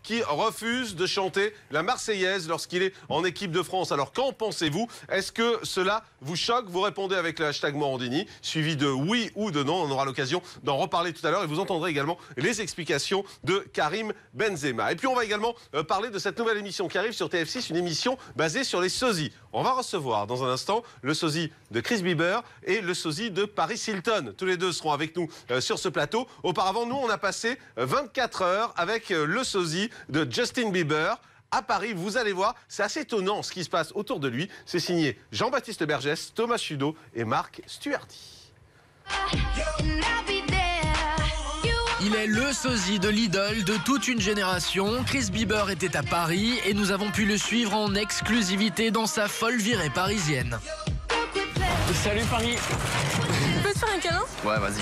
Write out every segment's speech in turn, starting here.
qui refuse de chanter la Marseillaise lorsqu'il est en équipe de France. Alors qu'en pensez-vous? Est-ce que cela vous choque? Vous répondez avec le hashtag Morandini, suivi de oui ou de non. On aura l'occasion d'en reparler tout à l'heure et vous entendrez également les explications de Karim Benzema. Et puis on va également parler de cette nouvelle émission qui arrive sur TF6, une émission basée sur les sosies. On va recevoir dans un instant le sosie de Chris Bieber et le sosie de Paris Hilton. Tous les deux seront avec nous sur ce plateau. Auparavant, nous, on a passé 24 heures avec le sosie de Justin Bieber à Paris. Vous allez voir, c'est assez étonnant ce qui se passe autour de lui. C'est signé Jean-Baptiste Bergès, Thomas Chudeau et Marc Stuardi. Il est le sosie de l'idole de toute une génération. Chris Bieber était à Paris et nous avons pu le suivre en exclusivité dans sa folle virée parisienne. Salut Paris. Je peux te faire un câlin? Ouais, vas-y.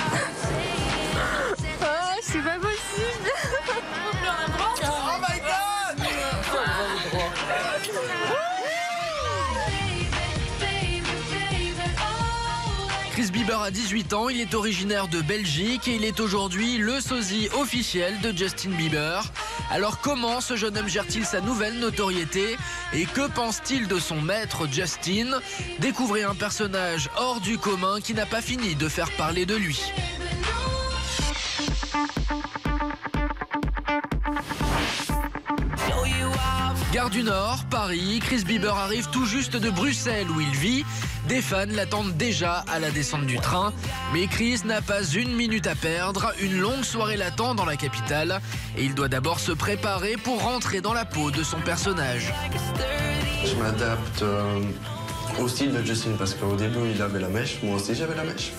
Oh, c'est pas possible. Oh my god! Chris Bieber a 18 ans, il est originaire de Belgique et il est aujourd'hui le sosie officiel de Justin Bieber. Alors comment ce jeune homme gère-t-il sa nouvelle notoriété et que pense-t-il de son maître Justin? Découvrez un personnage hors du commun qui n'a pas fini de faire parler de lui. Gare du Nord, Paris, Chris Bieber arrive tout juste de Bruxelles où il vit. Des fans l'attendent déjà à la descente du train. Mais Chris n'a pas une minute à perdre. Une longue soirée l'attend dans la capitale. Et il doit d'abord se préparer pour rentrer dans la peau de son personnage. Je m'adapte au style de Justin parce qu'au début il avait la mèche, moi aussi j'avais la mèche.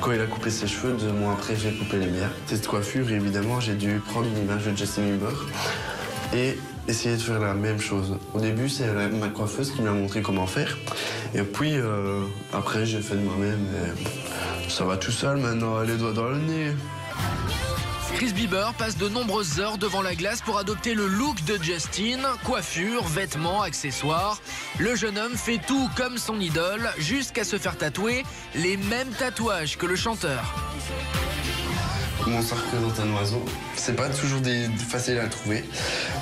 Quand il a coupé ses cheveux, 2 mois après j'ai coupé les miens. Cette coiffure, évidemment, j'ai dû prendre une image de Justin Bieber et essayer de faire la même chose. Au début, c'est ma coiffeuse qui m'a montré comment faire. Et puis, après, j'ai fait de moi-même. Et ça va tout seul maintenant, les doigts dans le nez. Chris Bieber passe de nombreuses heures devant la glace pour adopter le look de Justin. Coiffure, vêtements, accessoires. Le jeune homme fait tout comme son idole, jusqu'à se faire tatouer les mêmes tatouages que le chanteur. Comment ça représente un oiseau? C'est pas toujours facile à trouver.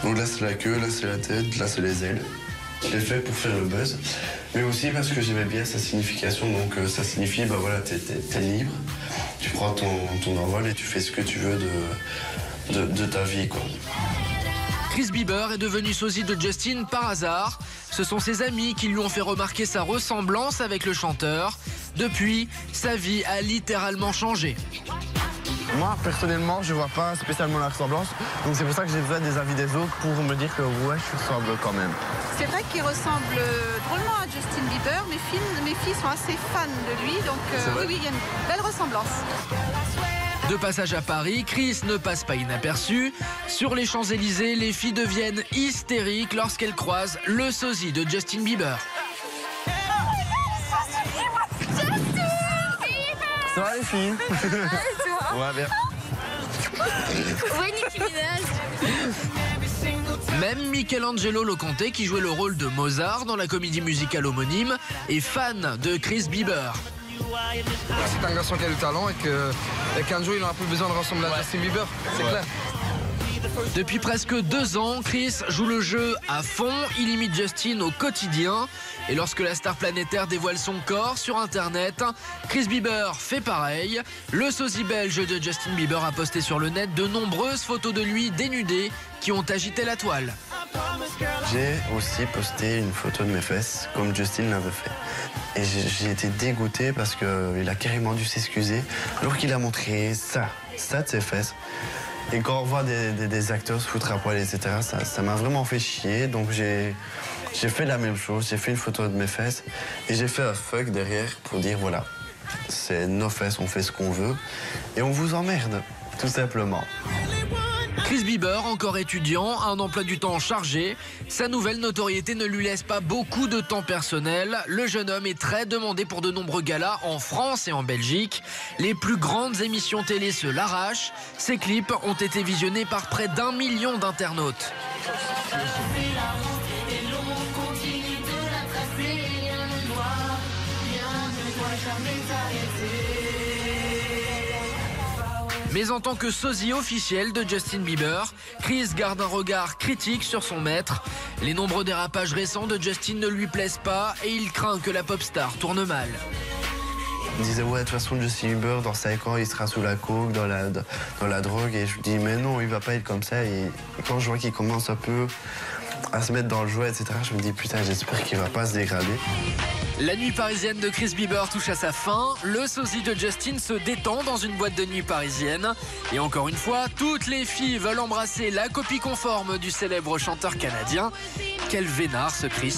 Donc là, c'est la queue, là, c'est la tête, là, c'est les ailes. Je l'ai fait pour faire le buzz, mais aussi parce que j'aimais bien sa signification. Donc ça signifie, bah voilà, t'es libre, tu prends ton envol et tu fais ce que tu veux de ta vie, quoi. Chris Bieber est devenu sosie de Justin par hasard. Ce sont ses amis qui lui ont fait remarquer sa ressemblance avec le chanteur. Depuis, sa vie a littéralement changé. Moi, personnellement, je vois pas spécialement la ressemblance. Donc c'est pour ça que j'ai besoin des avis des autres pour me dire que ouais, je ressemble quand même. C'est vrai qu'il ressemble drôlement à Justin Bieber. Mes filles sont assez fans de lui. Donc oui, il y a une belle ressemblance. De passage à Paris, Chris ne passe pas inaperçu. Sur les Champs-Élysées, les filles deviennent hystériques lorsqu'elles croisent le sosie de Justin Bieber. Ça va les filles? Ouais, bien. Ouais, Nicki Minaj. Même Michelangelo Loconte, qui jouait le rôle de Mozart dans la comédie musicale homonyme, est fan de Chris Bieber. C'est un garçon qui a du talent et qu'un jour il aura plus besoin de ressembler à Justin Bieber, c'est clair. Depuis presque 2 ans, Chris joue le jeu à fond, il imite Justin au quotidien. Et lorsque la star planétaire dévoile son corps sur Internet, Chris Bieber fait pareil. Le sosie belge de Justin Bieber a posté sur le net de nombreuses photos de lui dénudé qui ont agité la toile. J'ai aussi posté une photo de mes fesses, comme Justin l'avait fait. Et j'ai été dégoûté parce qu'il a carrément dû s'excuser, alors qu'il a montré ça de ses fesses. Et quand on voit des acteurs se foutre à poil, etc., ça m'a vraiment fait chier. Donc j'ai fait la même chose, j'ai fait une photo de mes fesses et j'ai fait un fuck derrière pour dire voilà, c'est nos fesses, on fait ce qu'on veut et on vous emmerde, tout simplement. Chris Bieber, encore étudiant, a un emploi du temps chargé. Sa nouvelle notoriété ne lui laisse pas beaucoup de temps personnel. Le jeune homme est très demandé pour de nombreux galas en France et en Belgique. Les plus grandes émissions télé se l'arrachent. Ses clips ont été visionnés par près d'1 million d'internautes. Mais en tant que sosie officiel de Justin Bieber, Chris garde un regard critique sur son maître. Les nombreux dérapages récents de Justin ne lui plaisent pas et il craint que la pop star tourne mal. Il disait ouais, de toute façon Justin Bieber dans 5 ans il sera sous la coke, dans la drogue, et je lui dis mais non, il va pas être comme ça. Et quand je vois qu'il commence un peu à se mettre dans le jouet, etc., je me dis putain, j'espère qu'il va pas se dégrader. La nuit parisienne de Chris Bieber touche à sa fin. Le sosie de Justin se détend dans une boîte de nuit parisienne. Et encore une fois, toutes les filles veulent embrasser la copie conforme du célèbre chanteur canadien. Quel vénard ce Chris.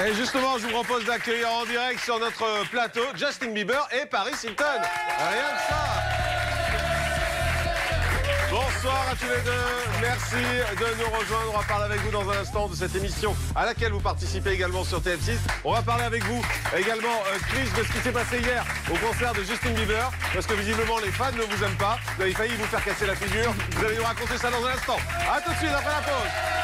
Et justement, je vous propose d'accueillir en direct sur notre plateau Justin Bieber et Paris Hilton. Rien que ça. Bonsoir à tous les deux. Merci de nous rejoindre. On va parler avec vous dans un instant de cette émission à laquelle vous participez également sur TF6. On va parler avec vous également, Chris, de ce qui s'est passé hier au concert de Justin Bieber. Parce que visiblement, les fans ne vous aiment pas. Vous avez failli vous faire casser la figure. Vous allez nous raconter ça dans un instant. A tout de suite après la pause.